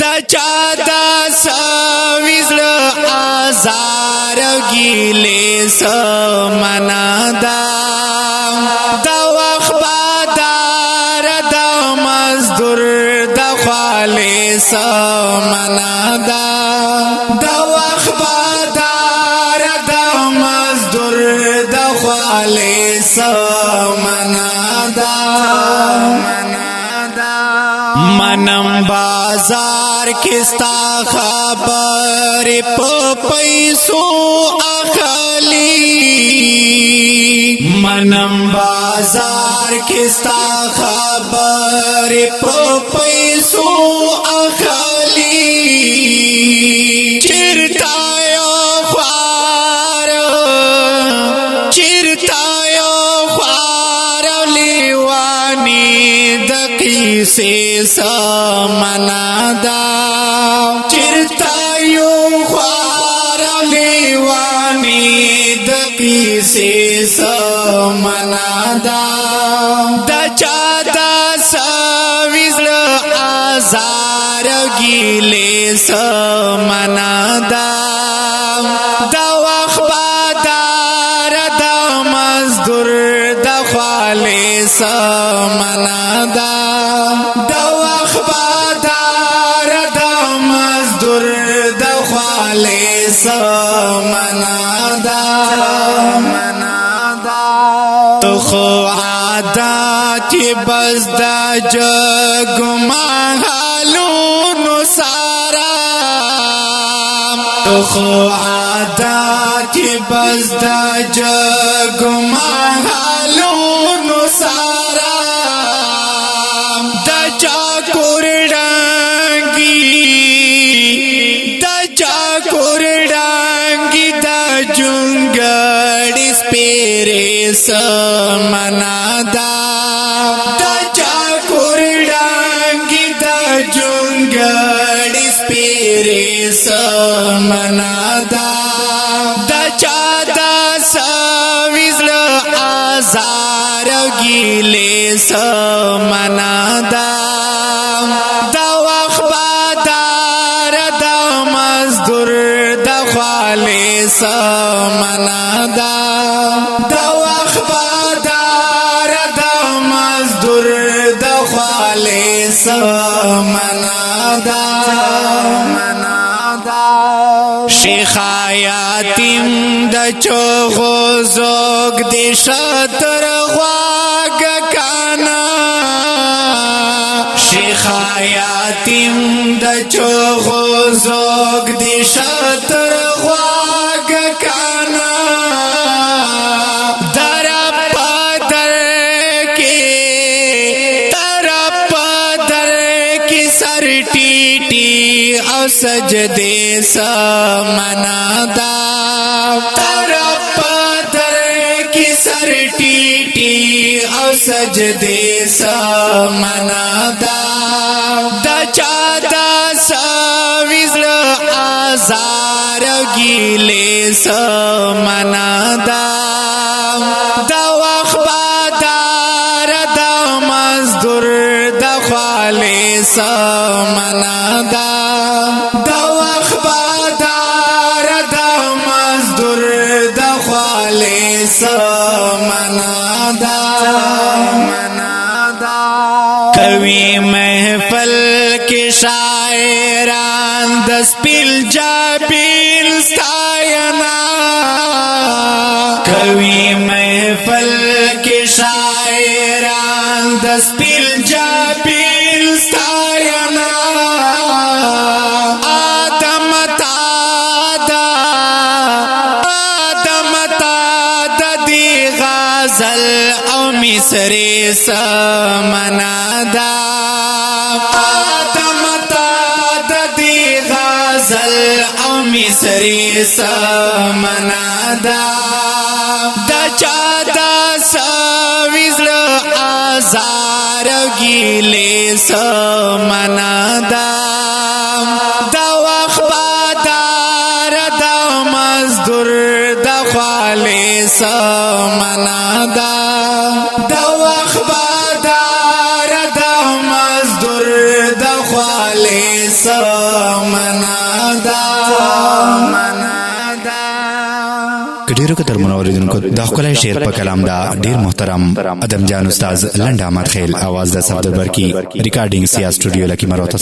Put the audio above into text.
دا چا دا سویزل آزار گیلے سمنا دا دا وقت بادار دا مزدور دا خوالی سمنا دا دا وقت بادار دا مزدور دا خوالی سمنا دا منم بازار کستا خبر پا پیسو اخلی منم بازار کستا خبر پا پیسو اخلی چرتایو خوار لیوانی دقی سے سمنا دا چرتایو خوار لیوانی دقی سے سمنا دا دا چا دا سویزل آزار گیلے سمنا دا دا وقت بادار دا مزدور دا خوالی سمنا دا دا وقت بادار دا مزدور دا خوالی سمنا دا تو خو عادات بس دا جگ محالونو سارا تو خو عادات بس دا جگ محالونو سارا دا چاکور ڈانگی دا جنگڑ سپیرے سمنا دا دا چاکور ڈانگی دا جنگڑ سپیرے سمنا دا دا چا دا سویزل آزار گیلے سمنا دا دا وقت بادار دا مزدور دا خوالی سمنا دا دا وقت بادار دا مزدور دا خوالی سمنا دا شیخ یتیم د چوغو زوگ دی شتر غواگ کانا شیخ یتیم د چوغو زوگ دی شتر غواگ کانا در پدر کی سر ٹیٹی او سجدے سمنا دا تر پدر کی سر ٹیٹی او سجدے سمنا دا دا چا دا سویزل آزار گیلے سمنا دا دا وقت بادار دا مزدور دا خوالی سمنا دا دا وقت بادار دا مزدور دا خوالی سمنا دا کوي محفل کې شاعران د سپیل جابیل ستاینا کوي محفل کې شاعران د سپیل جابیل ستاینا آدم تا دی غزل او مصری سمنا دا آدم تا دی غزل او مصری سمنا دا دا چا دا سویزل آزار گیلے سمنا دا دا وقت بادار دا مزدور دا خوالی سمنا دا دا وقت بادار دا مزدور دا خوالی سمنادا کډیرو کتر منوریدونکو د خپل شعر په کلام دا ډیر محترم ادم جان استاد لنډ احمد خیل आवाज د صفدر برکی ریکارډینګ سیا سټوډیو لکی مروت